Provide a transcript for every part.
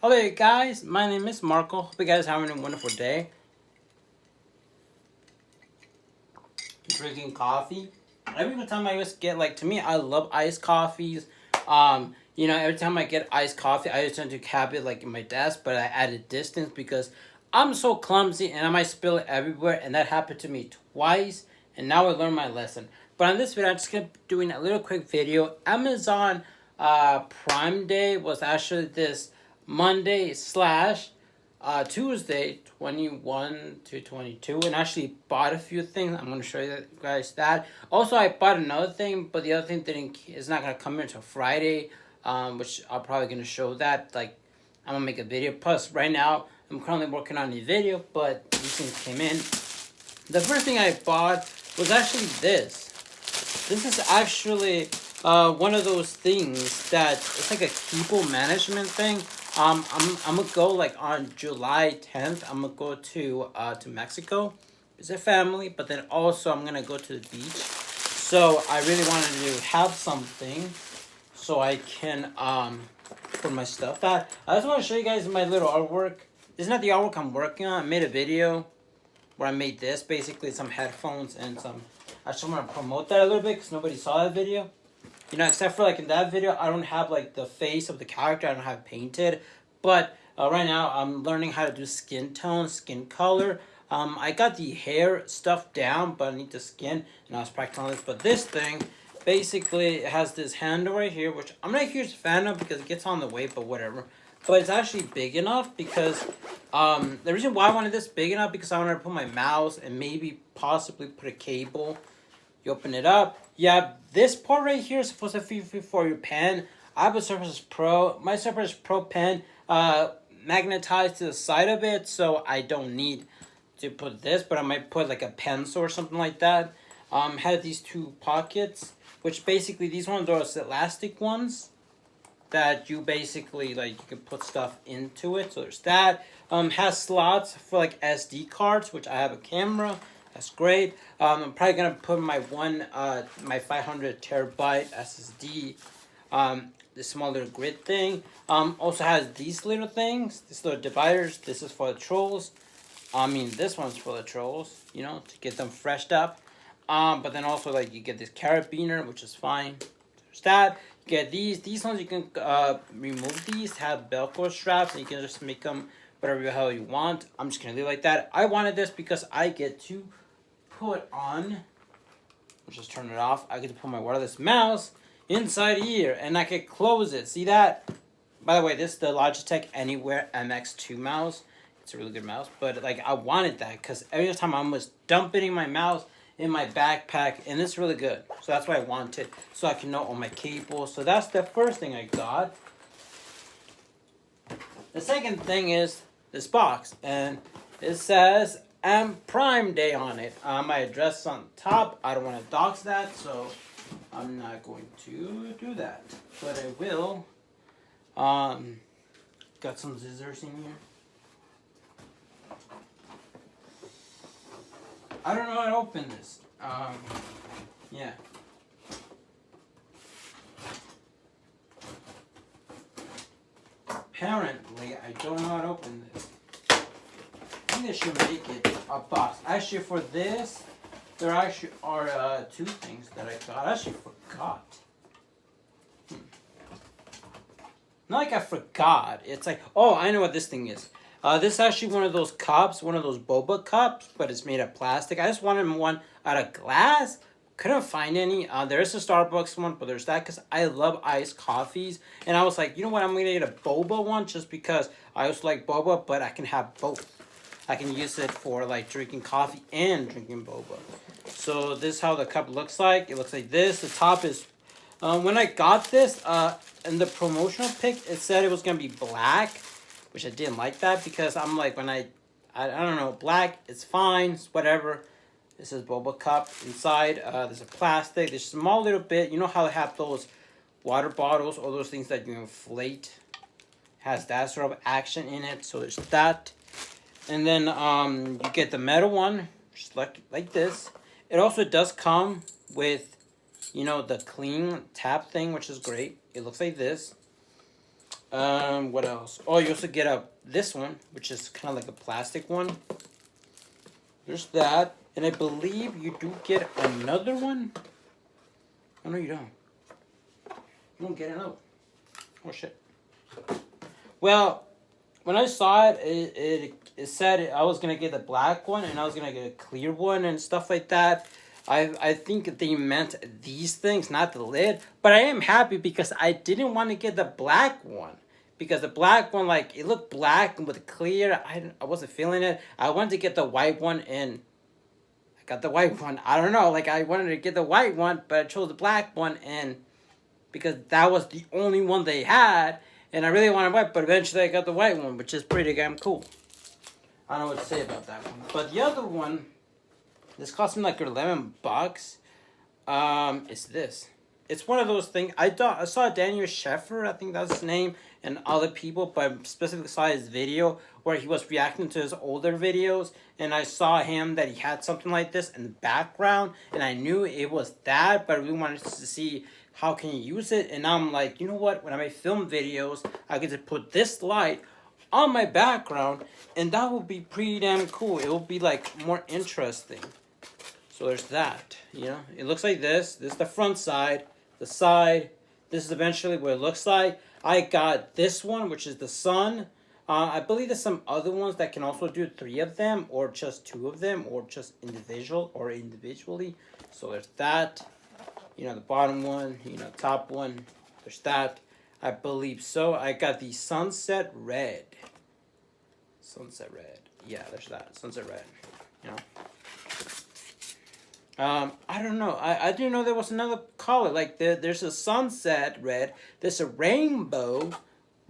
Hello guys, my name is Marco. Hope you guys are having a wonderful day. Drinking coffee. Every time I just get to me, I love iced coffees. Every time I get iced coffee, I just tend to have it in my desk, but I add a distance because I'm so clumsy and I might spill it everywhere, and that happened to me twice, and now I learned my lesson. But on this video, I'm just gonna be doing a little quick video. Amazon Prime Day was actually this Monday slash Tuesday 21 to 22, and actually bought a few things. I'm going to show you guys that. Also, I bought another thing, but the other thing is not going to come in until Friday, which I'm probably going to show that. I'm going to make a video. Plus, right now, I'm currently working on a video, but these things came in. The first thing I bought was actually this. This is actually one of those things that it's like a people management thing. I'm gonna go on July 10th. I'm gonna go to Mexico, visit family, but then also I'm gonna go to the beach. So I really wanted to have something so I can put my stuff at. I just want to show you guys my little artwork. This is not the artwork I'm working on. I made a video where I made this, basically some headphones and some. I just want to promote that a little bit because nobody saw that video. Except for in that video, I don't have the face of the character. I don't have it painted. But right now, I'm learning how to do skin tone, skin color. I got the hair stuff down, but I need the skin, and I was practicing on this. But this thing, basically, it has this handle right here, which I'm not a huge fan of because it gets on the way, but whatever. But it's actually big enough because the reason why I wanted this big enough because I wanted to put my mouse and maybe possibly put a cable. You open it up. Yeah, this part right here is supposed to be for your pen. I have a Surface Pro. My Surface Pro pen magnetized to the side of it, so I don't need to put this, but I might put a pencil or something like that. Had these two pockets, which basically these ones are elastic ones that you basically you can put stuff into it. So there's that. Has slots for SD cards, which I have a camera. That's great. I'm probably gonna put my my 500 terabyte SSD. This small little grid thing. Also has these little things, these little dividers. This is for the trolls. This one's for the trolls. To get them freshed up. But then also you get this carabiner, which is fine. There's that. You get these. These ones you can remove these. Have Velcro straps, and you can just make them whatever the hell you want. I'm just gonna leave it like that. I wanted this because I get to put on, let's just turn it off. I get to put my wireless mouse inside here, and I can close it. See that? By the way, this is the Logitech Anywhere MX2 mouse. It's a really good mouse, but I wanted that because every time I'm just dumping my mouse in my backpack, and it's really good. So that's why I wanted, so I can know all my cables. So that's the first thing I got. The second thing is this box, and it says Prime Day on it. My address on top. I don't want to dox that, so I'm not going to do that. But I will. Got some scissors in here. I don't know how to open this. Yeah. Apparently, I don't know how to open this. I think they should make it a box. Actually, for this, there actually are two things that I got. I actually forgot. Not I forgot. It's oh, I know what this thing is. This is actually one of those cups, one of those boba cups, but it's made of plastic. I just wanted one out of glass. Couldn't find any. There is a Starbucks one, but there's that because I love iced coffees. And I was like, you know what? I'm going to get a boba one just because I also like boba, but I can have both. I can use it for drinking coffee and drinking boba. So this is how the cup looks like. It looks like this. The top is, when I got this, in the promotional pic, it said it was going to be black, which I didn't like that because I'm when I don't know, black, it's fine, it's whatever. This is boba cup inside. There's a plastic. There's a small little bit. You know how they have those water bottles or those things that you inflate? Has that sort of action in it. So there's that. And then you get the metal one, just like this. It also does come with, the clean tap thing, which is great. It looks like this. What else? Oh, you also get this one, which is kind of like a plastic one. There's that, and I believe you do get another one. Oh no, you don't. You don't get another one. Oh shit. Well, when I saw it, it said I was gonna get the black one and I was gonna get a clear one and stuff like that. I think they meant these things, not the lid. But I am happy because I didn't want to get the black one. Because the black one, like, it looked black and with clear. I wasn't feeling it. I wanted to get the white one and I got the white one. I don't know. Like, I wanted to get the white one, but I chose the black one and because that was the only one they had. And I really wanted white, but eventually I got the white one, which is pretty damn cool. I don't know what to say about that one. But the other one, this cost me like $11. It's this. It's one of those things. I saw Daniel Sheffer, I think that's his name, and other people, but I specifically saw his video where he was reacting to his older videos, and I saw him that he had something like this in the background, and I knew it was that, but I really wanted to see how can you use it, and I'm like, you know what? When I make film videos, I get to put this light on my background, and that would be pretty damn cool. It will be like more interesting. So there's that, you know. It looks like this. This is the front side. The side. This is eventually what it looks like. I got this one, which is the sun. I believe there's some other ones that can also do 3 of them, or just 2 of them, or just individually. So there's that. You know, the bottom one. You know, top one. There's that. I believe so. I got the sunset red. Sunset red. Yeah, there's that. Sunset red. You know. I don't know. I didn't know there was another color. Like there's a sunset red. There's a rainbow,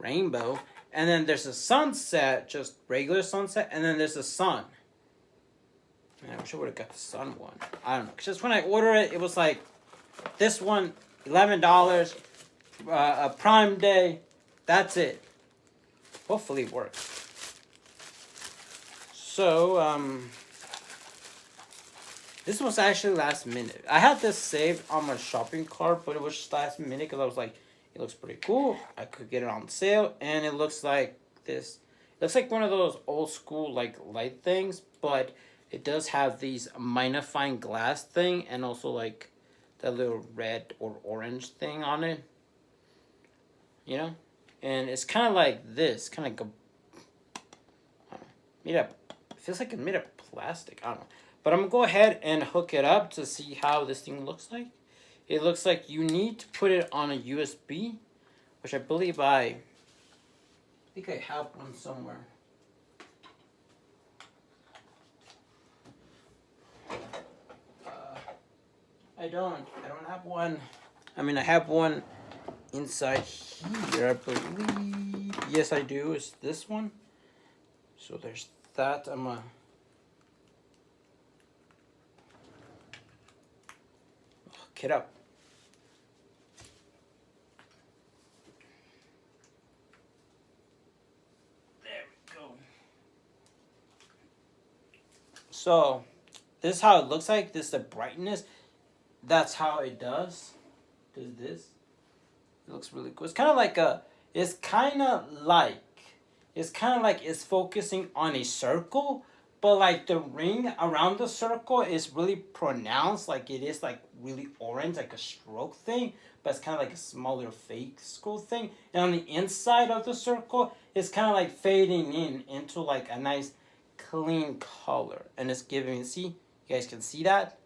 and then there's a sunset, just regular sunset, and then there's a sun. Man, I wish I would have got the sun one. I don't know. Just when I ordered it, it was like this one, $11, a Prime Day. That's it. Hopefully it works. So this was actually last minute. I had this saved on my shopping cart, but it was just last minute because I was like, it looks pretty cool. I could get it on sale, and it looks like this. It looks like one of those old school like light things, but it does have these magnifying glass thing and also like that little red or orange thing on it. You know, and it's kind of like this, kind of like a made up. It feels like it's made of plastic. I don't know. But I'm going to go ahead and hook it up to see how this thing looks like. It looks like you need to put it on a USB, which I believe I think I have one somewhere. I don't have one. I mean, I have one inside here, I believe. Yes, I do. It's this one. So there's that. I'm going to hook it up. There we go. So this is how it looks like. This is the brightness. That's how it does. Does this? It looks really cool. It's kind of like it's focusing on a circle, but like the ring around the circle is really pronounced, like it is like really orange, like a stroke thing, but it's kind of like a smaller fake school thing. And on the inside of the circle, it's kind of like fading into like a nice clean color, and it's giving. See, you guys can see that.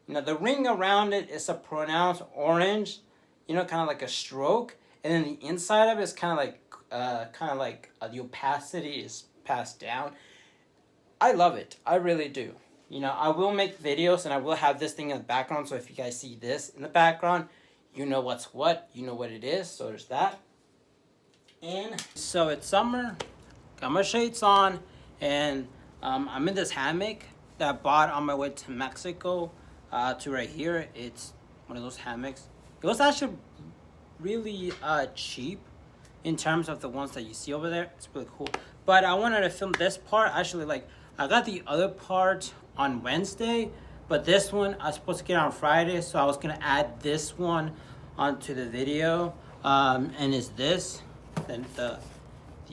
You know, the ring around it is a pronounced orange, you know, kind of like a stroke, and then the inside of it is kind of like the opacity is passed down. I love it. I really do. You know, I will make videos and I will have this thing in the background. So if you guys see this in the background, you know what's what. You know what it is. So there's that. And so it's summer. Got my shades on. And I'm in this hammock that I bought on my way to Mexico to right here. It's one of those hammocks. It was actually really cheap in terms of the ones that you see over there. It's really cool. But I wanted to film this part. Actually, like, I got the other part on Wednesday, but this one I was supposed to get on Friday, so I was gonna add this one onto the video. And it's this. Then the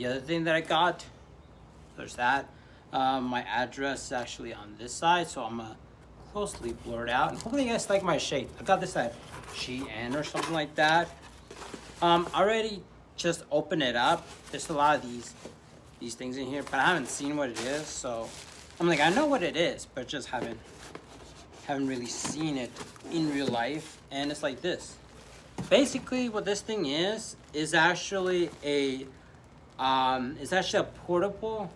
other thing that I got, there's that. My address is actually on this side, so I'm gonna closely blur it out. And hopefully you guys like my shape. I got this at Shein or something like that. I already just opened it up. There's a lot of these things in here, but I haven't seen what it is, so I'm like, I know what it is, but just haven't really seen it in real life. And it's like this. Basically, what this thing is actually a portable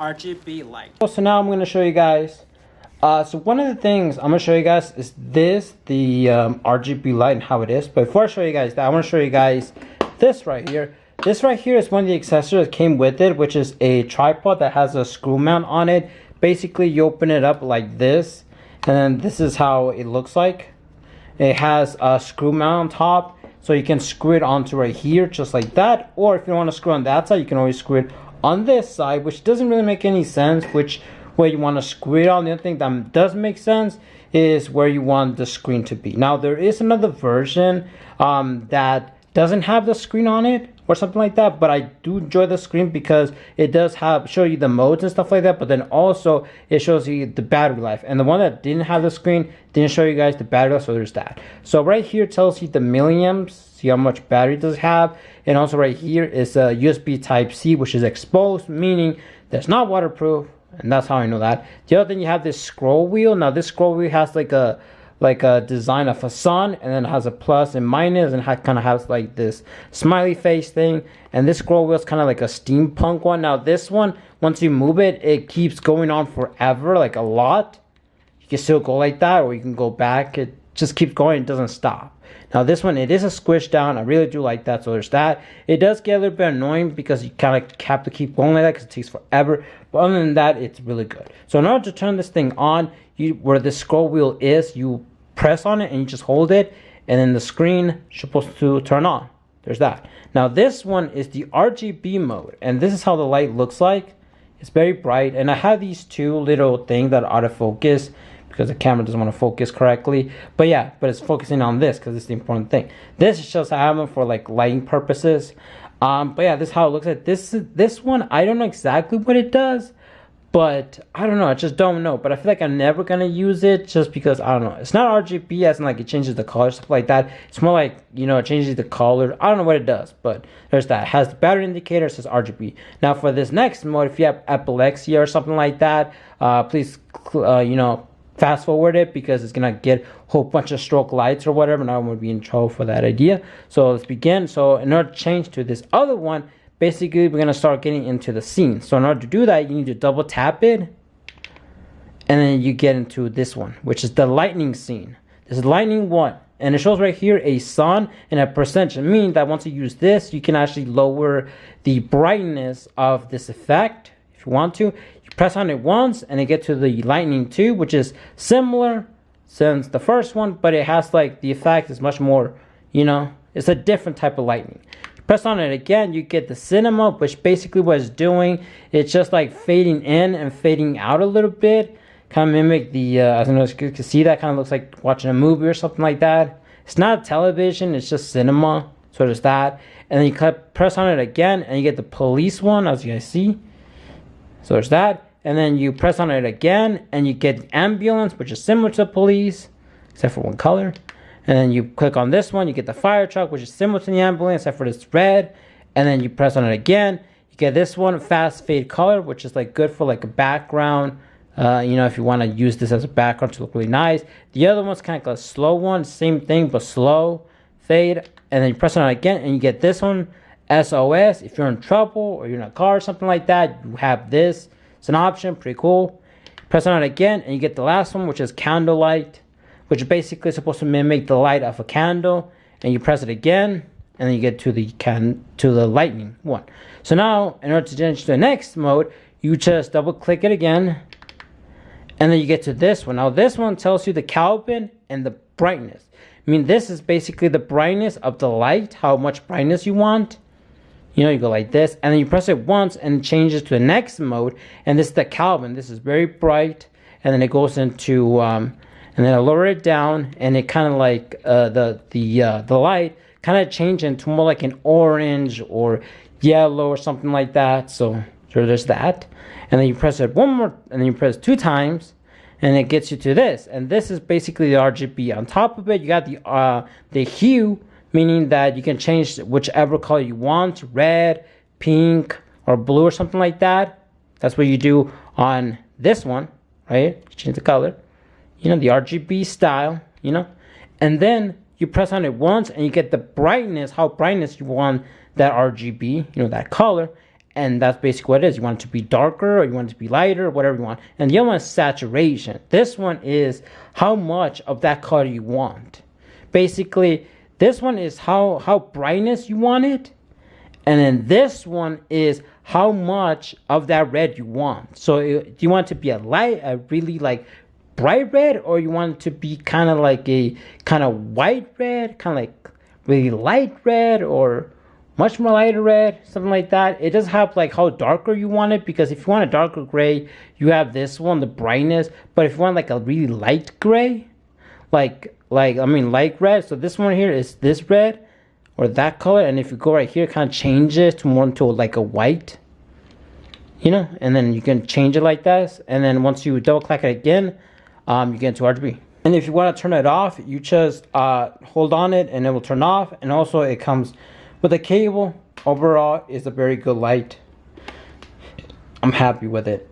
RGB light. So now I'm gonna show you guys. So one of the things I'm gonna show you guys is the RGB light and how it is. But before I show you guys that, I want to show you guys this right here. This right here is one of the accessories that came with it, which is a tripod that has a screw mount on it. Basically, you open it up like this, and then this is how it looks like. It has a screw mount on top, so you can screw it onto right here, just like that. Or if you want to screw on that side, you can always screw it on this side, which doesn't really make any sense, which way you want to screw it on. The other thing that does make sense is where you want the screen to be. Now, there is another version that doesn't have the screen on it or something like that, but I do enjoy the screen because it does show you the modes and stuff like that, but then also it shows you the battery life. And the one that didn't have the screen didn't show you guys the battery life, so there's that. So right here tells you the milliamps, see how much battery it does have, and also right here is a USB Type-C, which is exposed, meaning that's not waterproof, and that's how I know that. The other thing, you have this scroll wheel. Now this scroll wheel has like a design of a sun, and then it has a plus and minus, and kind of has like this smiley face thing. And this scroll wheel is kind of like a steampunk one. Now this one, once you move it, it keeps going on forever, like a lot. You can still go like that, or you can go back. It just keeps going, it doesn't stop. Now this one, it is a squish down. I really do like that, so there's that. It does get a little bit annoying because you kind of have to keep going like that because it takes forever. But other than that, it's really good. So in order to turn this thing on, where the scroll wheel is, you press on it and you just hold it, and then the screen is supposed to turn on. There's that. Now this one is the RGB mode, and this is how the light looks like. It's very bright, and I have these two little things that are autofocus because the camera doesn't want to focus correctly. But yeah, but it's focusing on this because it's the important thing. This is just I have them for like lighting purposes. But yeah, this is how it looks like. This one, I don't know exactly what it does, but I don't know. I just don't know. But I feel like I'm never gonna use it just because I don't know. It's not RGB as in like it changes the color, stuff like that. It's more like, you know, it changes the color. I don't know what it does, but there's that. It has the battery indicator, it says RGB. Now for this next mode, if you have epilepsy or something like that, please you know, fast forward it because it's gonna get a whole bunch of stroke lights or whatever, and I won't be in trouble for that idea. So let's begin. So in order to change to this other one, basically we're gonna start getting into the scene. So in order to do that, you need to double tap it, and then you get into this one, which is the lightning scene. This is lightning 1, and it shows right here a sun and a percentage, meaning that once you use this, you can actually lower the brightness of this effect if you want to. Press on it once and it gets to the lightning 2, which is similar since the first one, but it has like the effect is much more, you know, it's a different type of lightning. Press on it again, you get the cinema, which basically what it's doing, it's just like fading in and fading out a little bit, kind of mimic the I don't know if you can see that, kind of looks like watching a movie or something like that. It's not television, it's just cinema, so there's that. And then you press on it again and you get the police one, as you guys see. So there's that, and then you press on it again and you get the ambulance, which is similar to the police except for one color. And then you click on this one, you get the fire truck, which is similar to the ambulance except for this red. And then you press on it again, you get this one, fast fade color, which is like good for like a background, you know, if you want to use this as a background to look really nice. The other one's kind of like a slow one, same thing but slow fade. And then you press on it again and you get this one, SOS. If you're in trouble or you're in a car or something like that, you have this. It's an option, pretty cool. Press on it again and you get the last one, which is candlelight, which basically is supposed to mimic the light of a candle. And you press it again and then you get to the lightning one. So now in order to change to the next mode, you just double click it again and then you get to this one. Now this one tells you the Kelvin and the brightness. I mean, this is basically the brightness of the light, how much brightness you want. You know, you go like this, and then you press it once, and it changes to the next mode. And this is the Kelvin. This is very bright, and then it goes into, and then I lower it down, and it kind of like the light kind of change into more like an orange or yellow or something like that. So there's that. And then you press it one more, and then you press 2 times, and it gets you to this. And this is basically the RGB. On top of it, you got the hue, meaning that you can change whichever color you want, red, pink, or blue or something like that. That's what you do on this one, right? You change the color, the RGB style, and then you press on it once and you get the brightness, how brightness you want that RGB, that color. And that's basically what it is. You want it to be darker, or you want it to be lighter, or whatever you want. And the other one is saturation. This one is how much of that color you want. Basically, this one is how brightness you want it. And then this one is how much of that red you want. So do you want it to be a really like bright red, or you want it to be kind of like a kind of white red, kind of like really light red, or much more lighter red, something like that. It does have like how darker you want it, because if you want a darker gray, you have this one, the brightness. But if you want like a really light gray, light red, so this one here is this red or that color. And if you go right here, it kind of changes to more into like a white, and then you can change it like that. And then once you double click it again, you get into RGB. And if you want to turn it off, you just hold on it and it will turn off. And also it comes with a cable. Overall, it's a very good light. I'm happy with it.